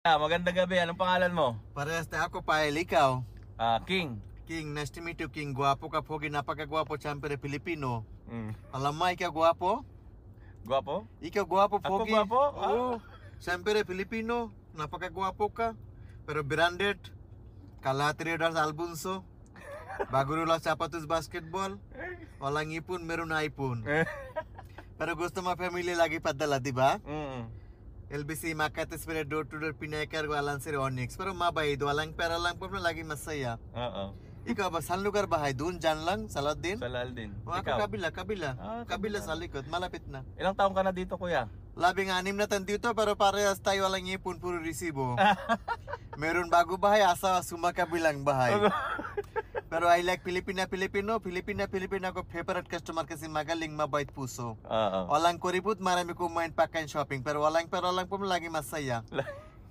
Magandang gabi. Anong pangalan mo? Parehas na ako, Pael, ikaw. King. King, nice to meet you, King. Guwapo ka, pogi, napakagwapo, siyempre Pilipino. Mm. Alam mo, ikaw guwapo? Gwapo? Ikaw guwapo, Ako pogi. gwapo? Oo. Siyempre Pilipino, napakagwapo ka. Pero branded, Kalatriders Albunso. Bago lang sapatos basketball. Walang ipon, meron na ipon. Pero gusto mo family lagi padala, di ba? Mm. LBC Makati Spirit door to door pinakar walang sir Onyx. Pero mabait, walang pera lang po lagi masaya. Oo. Ikaw ba, saan lugar bahay? Doon, dyan lang? Salad din? Salal din. O ako Ikaw? kabila. Ah, Kabila kabila. sa likod, malapit na. Ilang taong ka na dito, kuya? 16 na tayo dito pero parehas tayo walang ipon, puro resibo. Meron bago bahay, asa sumakabilang bahay. Pero I like Filipino ako favorite customer kasi magaling, mabait puso. Oo. Walang kuripot, marami kumain pa kain shopping pero walang po lagi masaya.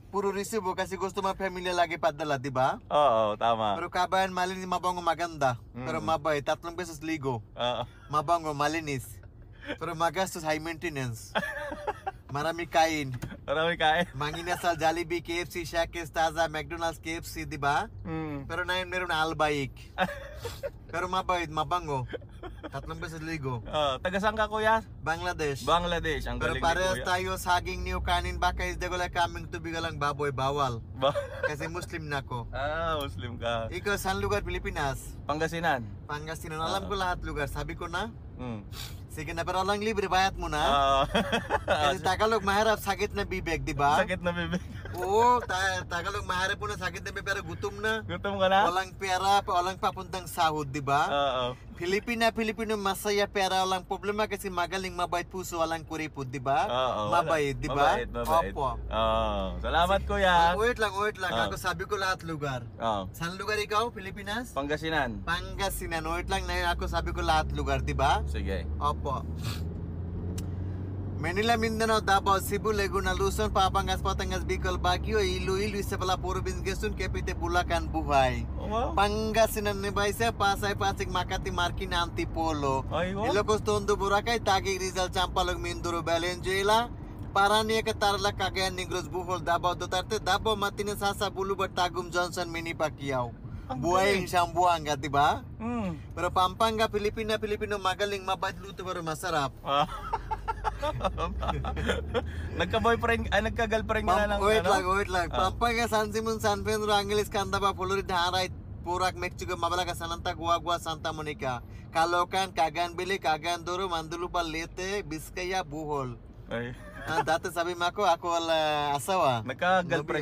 Puro resibo kasi gusto mga pamilya lagi padala, di ba? Oo, tama. Pero kabayan malinis, mabango, maganda. Pero mabait, 3 beses ligo. Oo. Mabango, malinis. Pero magastos, high maintenance. Marami kain. Marami kain. Manginasal, Jollibee, KFC, Shakes, Taza, McDonald's, KFC, di ba? Mm. Pero na yun meron na albaik. Pero mabait, mabango. 3 beses ligo. Taga saan ka, kuya? Bangladesh. Bangladesh. Ang Pero galing ni parehas kuya. tayo saging niyo kanin baka is dagol kaming tubig lang baboy bawal. Ba- Kasi Muslim na ako. Muslim ka. Ikaw saan lugar Pilipinas? Pangasinan. Pangasinan. Alam ko lahat lugar. Sabi ko na. Mm. Sige na pero lang libre bayad mo na. Oo. Kasi Tagalog mahirap sakit na bibig, di ba? Sakit na bibig. Oo, Tagalog mahirap po na sakit na bibig pero gutom na. Gutom ka na? Walang pera, walang papuntang sahod, di ba? Oo. Pilipino masaya pera, walang problema kasi magaling, mabait puso, walang kuripot, di ba? Oo. Mabait, di ba? Mabait. Opo. Oo. Salamat, kuya. Wait lang. Ah. Ako sabi ko lahat lugar. Oo. Saan lugar ikaw? Pilipinas? Pangasinan. Pangasinan. Wait lang na ako sabi ko lahat lugar, di ba? Sige. Opo. Manila, Mindanao, Davao, Cebu, Laguna, Luzon, Papangas, Batangas, Bicol, Baguio, Iloilo, Isabela, Province, Quezon, Cavite, Bulacan, Buhay. Wow. Pangasinan, Nueva Pasay, Pasig, Makati, Marikina, Antipolo. Ay, wow. Ilocos, Tondo, Boracay, Taguig, Rizal, Champalog, Mindoro, Valenzuela, Paranaque, Tarlac, Cagayan, Negros, Bohol, Davao, Duterte, Davao, Martinez, Sasa, Boulevard, Tagum, Johnson, Manny Pacquiao. Ang Buhay galing. siyang buwanga, di ba? Mm. Pero Pampanga, Pilipino, magaling, mabait, luto, pero masarap. Nagka-boyfriend, nagka-girlfriend ka na ng Wait lang. Ah. Pampanga, San Simon, San Pedro, Angeles, Candaba, Florida, Haray, Purak, Mexico, Mabalaca, Sananta, Guagua, Santa Monica, Caloocan, Cagayan Valley, Cagayan de Oro, Mandaluyong, Leyte, Vizcaya, Bohol. Ay. Dati sabi mo ako wala asawa. Nagka-girlfriend